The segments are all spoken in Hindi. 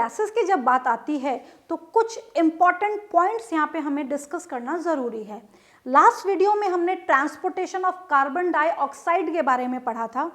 गैसेस की जब बात आती है तो कुछ इंपॉर्टेंट पॉइंट्स यहाँ पे हमें डिस्कस करना ज़रूरी है। लास्ट वीडियो में हमने ट्रांसपोर्टेशन ऑफ कार्बन डाइऑक्साइड के बारे में पढ़ा था,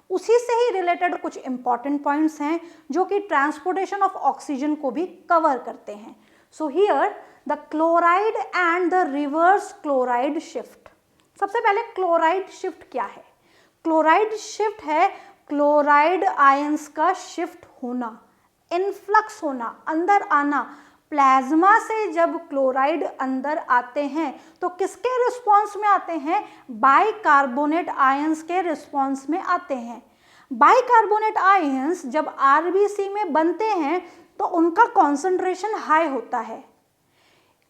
उसी से ही रिलेटेड कुछ इंपॉर्टेंट पॉइंट्स हैं जो कि ट्रांसपोर्टेशन ऑफ ऑक्सीजन को भी कवर करते हैं। सो here the chloride and the reverse chloride shift. सबसे पहले क्लोराइड शिफ्ट क्या है? क्लोराइड शिफ्ट है क्लोराइड आयंस का शिफ्ट होना, इनफ्लक्स होना, अंदर आना। प्लाज्मा से जब क्लोराइड अंदर आते हैं तो किसके रिस्पॉन्स में आते हैं? बाइकार्बोनेट आयंस के रिस्पॉन्स में आते हैं। बाइकार्बोनेट आयंस जब आरबीसी में बनते हैं तो उनका कॉन्सेंट्रेशन हाई होता है।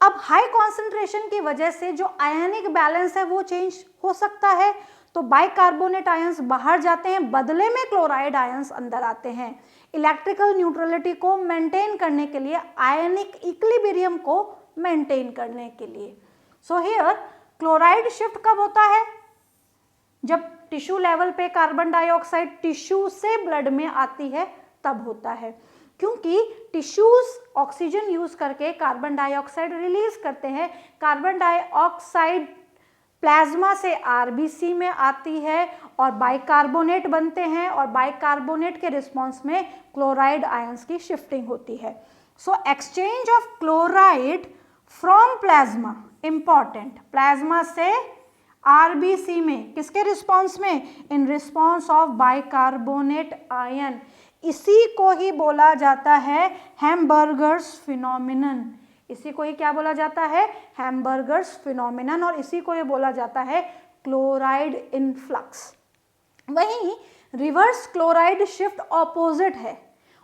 अब हाई कॉन्सेंट्रेशन की वजह से जो आयनिक बैलेंस है वो चेंज हो सकता है, तो बाइकार्बोनेट आयंस बाहर जाते हैं, बदले में क्लोराइड आयंस अंदर आते हैं इलेक्ट्रिकल न्यूट्रलिटी को मेंटेन करने के लिए, आयनिक इक्विलिब्रियम को मेंटेन करने के लिए। सो हियर क्लोराइड शिफ्ट कब होता है? जब टिश्यू लेवल पे कार्बन डाइऑक्साइड टिश्यू से ब्लड में आती है तब होता है, क्योंकि टिश्यूज ऑक्सीजन यूज करके कार्बन डाइऑक्साइड रिलीज करते हैं। कार्बन डाइऑक्साइड प्लाज्मा से आरबीसी में आती है और बाइकार्बोनेट बनते हैं और बाइकार्बोनेट के रिस्पॉन्स में क्लोराइड आयंस की शिफ्टिंग होती है। So exchange of chloride from plasma, important, plasma से आरबीसी में, किसके रिस्पॉन्स में? In response of bicarbonate ion. इसी को ही बोला जाता है हैम्बर्गर्स फिनोमिनन। इसी को ही क्या बोला जाता है? हैम्बर्गर्स फिनोमिनन। और इसी को ही बोला जाता है क्लोराइड इनफ्लक्स। वहीं रिवर्स क्लोराइड शिफ्ट ऑपोजिट है।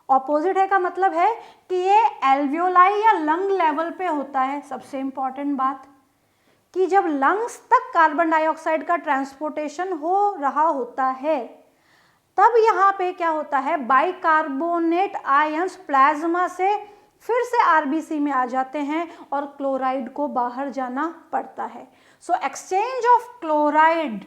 ऑपोजिट है का मतलब है कि ये एल्वियोलाई या लंग लेवल पे होता है। सबसे इंपॉर्टेंट बात कि जब लंग्स तक कार्बन डाइऑक्साइड का ट्रांसपोर्टेशन हो रहा होता है तब यहाँ पे क्या होता है? बाइकार्बोनेट आयंस प्लाज्मा से फिर से आरबीसी में आ जाते हैं और क्लोराइड को बाहर जाना पड़ता है। So exchange of chloride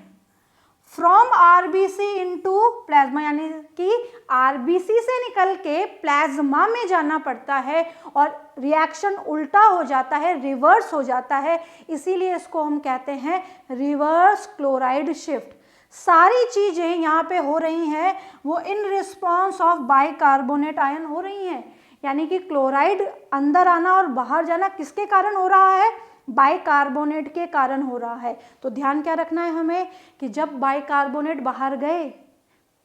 from RBC into plasma, यानी कि आरबीसी से निकल के प्लाज्मा में जाना पड़ता है और रिएक्शन उल्टा हो जाता है, रिवर्स हो जाता है। इसीलिए इसको हम कहते हैं रिवर्स क्लोराइड शिफ्ट। सारी चीजें यहाँ पे हो रही हैं वो in response of bicarbonate ion हो रही हैं, यानी कि क्लोराइड अंदर आना और बाहर जाना किसके कारण हो रहा है? बाइकार्बोनेट के कारण हो रहा है। तो ध्यान क्या रखना है हमें कि जब बाइकार्बोनेट बाहर गए,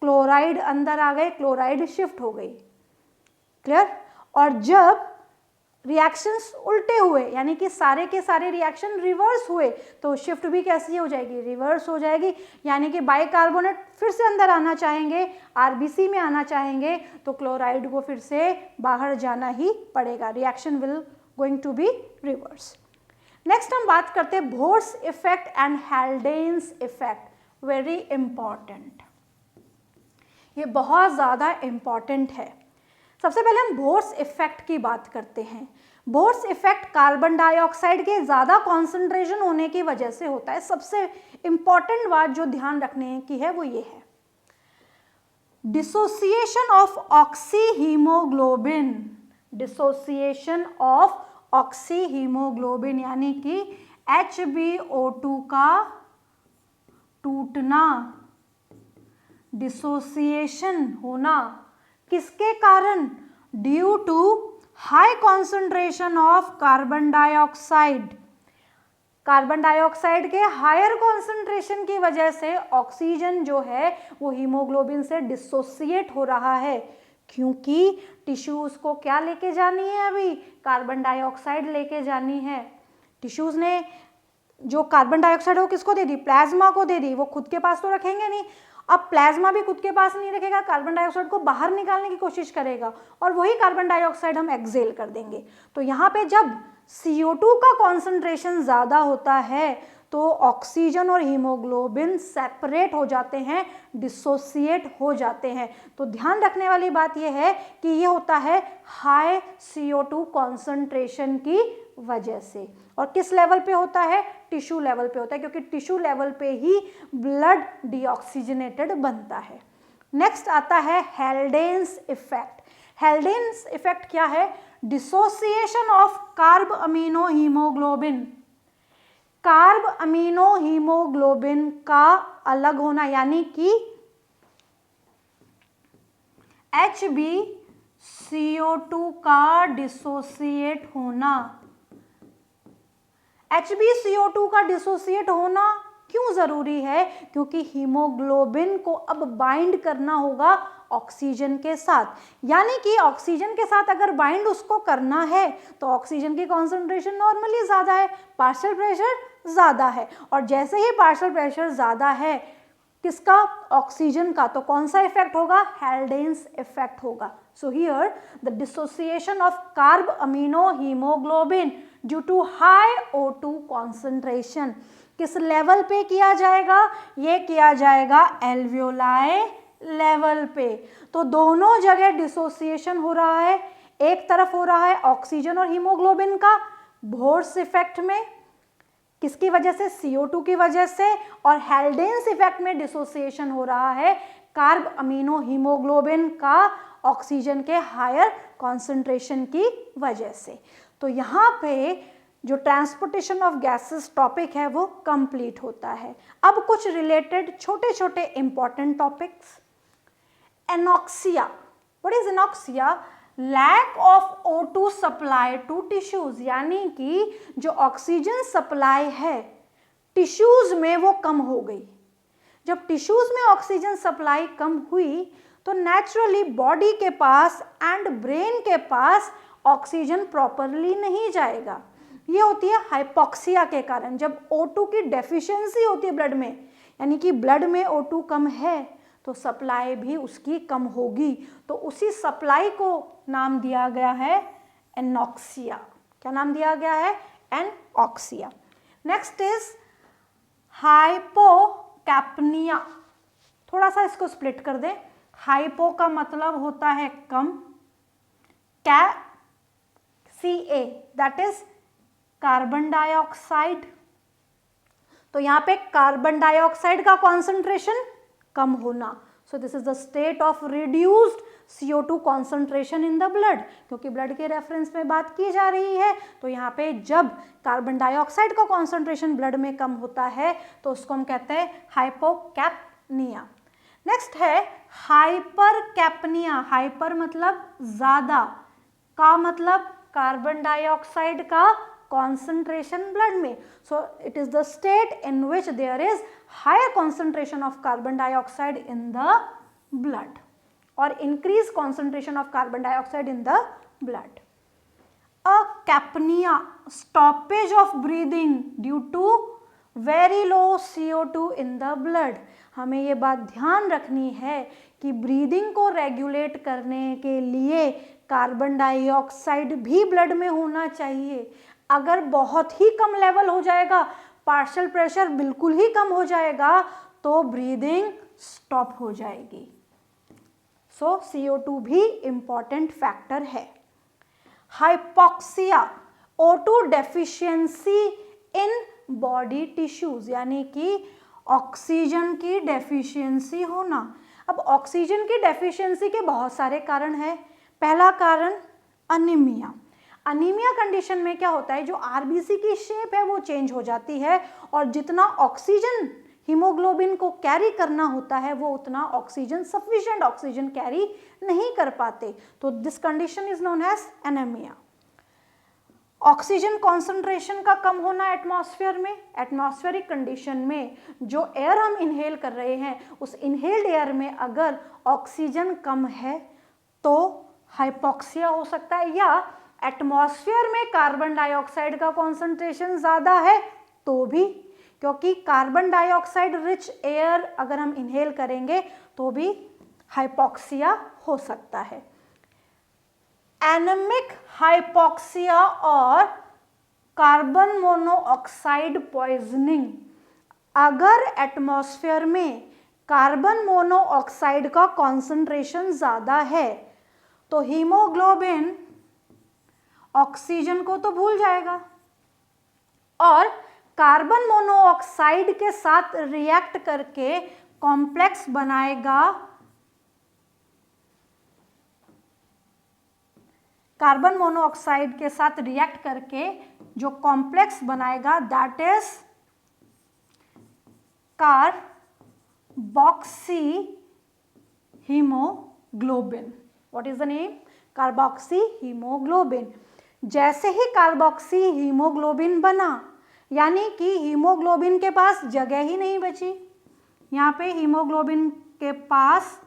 क्लोराइड अंदर आ गए, क्लोराइड शिफ्ट हो गई। क्लियर? और जब रिएक्शंस उल्टे हुए, यानी कि सारे के सारे रिएक्शन रिवर्स हुए, तो शिफ्ट भी कैसी हो जाएगी? रिवर्स हो जाएगी। यानी कि बाइकार्बोनेट फिर से अंदर आना चाहेंगे, आरबीसी में आना चाहेंगे, तो क्लोराइड को फिर से बाहर जाना ही पड़ेगा। Reaction will going to be reverse. Next हम बात करते हैं Bohr's effect and Haldane's effect. Very important, ये बहुत ज़्यादा इंपॉर्टेंट है। सबसे पहले हम बोर्स इफेक्ट की बात करते हैं। बोर्स इफेक्ट कार्बन डाइऑक्साइड के ज़्यादा कॉन्सेंट्रेशन होने की वजह से होता है। सबसे इंपॉर्टेंट बात जो ध्यान रखने की है वो ये है, dissociation of oxy haemoglobin. Dissociation of oxy haemoglobin यानी कि HbO2 का टूटना, डिसोसिएशन होना, किसके कारण? Due to high concentration of carbon dioxide. Carbon dioxide के हायर कॉन्सेंट्रेशन की वजह से ऑक्सीजन जो है वो हीमोग्लोबिन से डिसोसिएट हो रहा है, क्योंकि टिश्यूज को क्या लेके जानी है? अभी कार्बन डाइऑक्साइड लेके जानी है। टिश्यूज ने जो कार्बन डाइऑक्साइड वो किसको दे दी? प्लाज्मा को दे दी। वो खुद के पास तो रखेंगे नहीं। अब प्लाज्मा भी खुद के पास नहीं रखेगा, कार्बन डाइऑक्साइड को बाहर निकालने की कोशिश करेगा और वही कार्बन डाइऑक्साइड हम एक्सेल कर देंगे। तो यहाँ पे जब CO2 का कॉन्सेंट्रेशन ज़्यादा होता है तो ऑक्सीजन और हीमोग्लोबिन सेपरेट हो जाते हैं, डिसोसिएट हो जाते हैं। तो ध्यान रखने वाली बात यह है कि ये होता है हाई CO2 कॉन्सेंट्रेशन की वजह से। और किस लेवल पे होता है? टिश्यू लेवल पे होता है, क्योंकि टिश्यू लेवल पे ही ब्लड डीऑक्सीजनेटेड बनता है। नेक्स्ट आता है हेल्डेन्स इफेक्ट। हेल्डेन्स इफेक्ट क्या है? Dissociation of carbamino haemoglobin, carb amino haemoglobin का अलग होना, यानी कि HbCO2 का डिसोसिएट होना। HbCO2 का डिसोसिएट होना क्यों जरूरी है? क्योंकि हीमोग्लोबिन को अब बाइंड करना होगा ऑक्सीजन के साथ, यानी कि ऑक्सीजन के साथ अगर बाइंड उसको करना है तो ऑक्सीजन की कॉन्सेंट्रेशन नॉर्मली ज्यादा है, पार्शियल प्रेशर ज्यादा है, और जैसे ही पार्शियल प्रेशर ज्यादा है किसका? ऑक्सीजन का, तो कौन सा इफेक्ट होगा? हेल्डेन्स इफेक्ट होगा। So here the dissociation of carbamino haemoglobin due to high O2 concentration किस लेवल पे किया जाएगा? ये किया जाएगा एल्वियोलाई लेवल पे। तो दोनों जगह डिसोसिएशन हो रहा है, एक तरफ हो रहा है ऑक्सीजन और हीमोग्लोबिन का बोर्स इफेक्ट में, किसकी वजह से? CO2 की वजह से, और हेल्डेन्स इफेक्ट में डिसोसिएशन हो रहा है कार्ब अमीनो हीमोग्लोबिन का ऑक्सीजन के हायर कॉन्सेंट्रेशन की वजह से। तो यहाँ पे जो ट्रांसपोर्टेशन ऑफ गैसेस टॉपिक है वो कंप्लीट होता है। अब कुछ रिलेटेड छोटे छोटे important topics. Anoxia, what is anoxia? Lack of O2 supply to tissues, यानी कि जो ऑक्सीजन सप्लाई है टिश्यूज में वो कम हो गई। जब टिश्यूज में ऑक्सीजन सप्लाई कम हुई तो नेचुरली बॉडी के पास एंड ब्रेन के पास ऑक्सीजन प्रॉपरली नहीं जाएगा। ये होती है हाइपोक्सिया के कारण। जब O2 की डेफिशिएंसी होती है ब्लड में, यानी कि ब्लड में O2 कम है तो सप्लाई भी उसकी कम होगी, तो उसी सप्लाई को नाम दिया गया है एनॉक्सिया। क्या नाम दिया गया है? एनॉक्सिया। Next is hypocapnia. थोड़ा सा इसको स्प्लिट कर दें। हाइपो का मतलब होता है कम, Ca that is carbon dioxide. तो यहाँ पे कार्बन डाइऑक्साइड का कॉन्सेंट्रेशन कम होना। So this is the state of reduced CO2 concentration in the blood, क्योंकि ब्लड के रेफरेंस में बात की जा रही है। तो यहाँ पे जब कार्बन डाइऑक्साइड का कॉन्सेंट्रेशन ब्लड में कम होता है तो उसको हम कहते हैं हाइपोकैप्निया। नेक्स्ट है हाइपरकैप्निया। हाइपर मतलब ज्यादा, का मतलब कार्बन डाइऑक्साइड का concentration blood में. So it is the state in which there is higher concentration of carbon dioxide in the blood or increased concentration of carbon dioxide in the blood. Acapnia, stoppage of breathing due to very low CO2 in the blood. हमें ये बात ध्यान रखनी है कि ब्रीदिंग को रेगुलेट करने के लिए कार्बन डाइऑक्साइड भी ब्लड में होना चाहिए। अगर बहुत ही कम लेवल हो जाएगा, पार्शियल प्रेशर बिल्कुल ही कम हो जाएगा, तो ब्रीदिंग स्टॉप हो जाएगी। सो CO2 भी इंपॉर्टेंट फैक्टर है। Hypoxia, O2 deficiency in body tissues, यानी कि ऑक्सीजन की डेफिशिएंसी होना। अब ऑक्सीजन की डेफिशिएंसी के बहुत सारे कारण हैं। पहला कारण अनीमिया। अनीमिया कंडीशन में क्या होता है, जो आरबीसी की शेप है वो चेंज हो जाती है और जितना ऑक्सीजन हीमोग्लोबिन को कैरी करना होता है वो उतना ऑक्सीजन, सफिशिएंट ऑक्सीजन कैरी नहीं कर पाते, तो this condition is known as anaemia. Oxygen concentration का कम होना एटमॉस्फेयर में। एटमॉस्फेरिक कंडीशन में जो एयर हम इनहेल कर रहे हैं उस इनहेल्ड एयर में अगर ऑक्सीजन कम है तो हाइपोक्सिया हो सकता है, या एटमॉस्फेयर में कार्बन डाइऑक्साइड का कॉन्सेंट्रेशन ज़्यादा है तो भी, क्योंकि कार्बन डाइऑक्साइड रिच एयर अगर हम इनहेल करेंगे तो भी हाइपोक्सिया हो सकता है। एनेमिक हाइपोक्सिया और कार्बन मोनोऑक्साइड पॉइजनिंग। अगर एटमॉस्फेयर में कार्बन मोनोऑक्साइड का कॉन्सेंट्रेशन ज़्यादा है तो हीमोग्लोबिन ऑक्सीजन को तो भूल जाएगा और कार्बन मोनोऑक्साइड के साथ रिएक्ट करके कॉम्प्लेक्स बनाएगा कार्बन मोनोऑक्साइड के साथ रिएक्ट करके जो कॉम्प्लेक्स बनाएगा that is carboxy haemoglobin. What is the name? Carboxy haemoglobin. जैसे ही कार्बोक्सी हीमोग्लोबिन बना, यानी कि हीमोग्लोबिन के पास जगह ही नहीं बची। यहाँ पे हीमोग्लोबिन के पास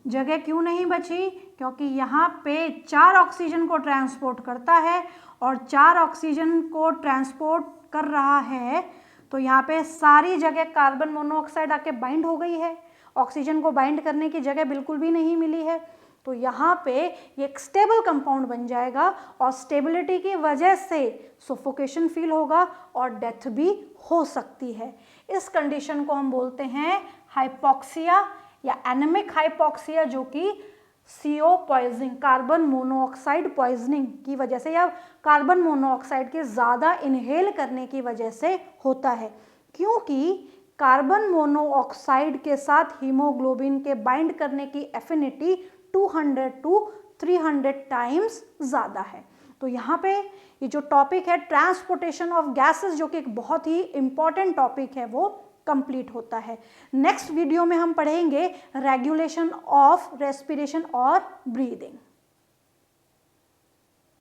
जगह क्यों नहीं बची? क्योंकि यहाँ पे 4 ऑक्सीजन को ट्रांसपोर्ट करता है और 4 ऑक्सीजन को ट्रांसपोर्ट कर रहा है, तो यहाँ पे सारी जगह कार्बन मोनोऑक्साइड आके बाइंड हो गई है। ऑक्सीजन को बाइंड करने की जगह बिल्कुल भी नहीं मिली है, तो यहाँ पे ये एक स्टेबल कंपाउंड बन जाएगा और स्टेबिलिटी की वजह से सफोकेशन फील होगा और डेथ भी हो सकती है। इस कंडीशन को हम बोलते हैं हाइपोक्सिया या एनेमिक हाइपोक्सिया, जो कि CO poisoning, carbon monoxide poisoning की वजह से या कार्बन मोनोऑक्साइड के ज़्यादा इनहेल करने की वजह से होता है। क्योंकि कार्बन मोनोऑक्साइड के साथ हीमोग्लोबिन के बाइंड करने की एफिनिटी 200 to 300 टाइम्स ज़्यादा है। तो यहाँ पे ये जो टॉपिक है ट्रांसपोर्टेशन ऑफ गैसेस, जो कि एक बहुत ही इम्पॉर्टेंट टॉपिक है, वो कंप्लीट होता है। नेक्स्ट वीडियो में हम पढ़ेंगे रेगुलेशन ऑफ रेस्पिरेशन और ब्रीदिंग।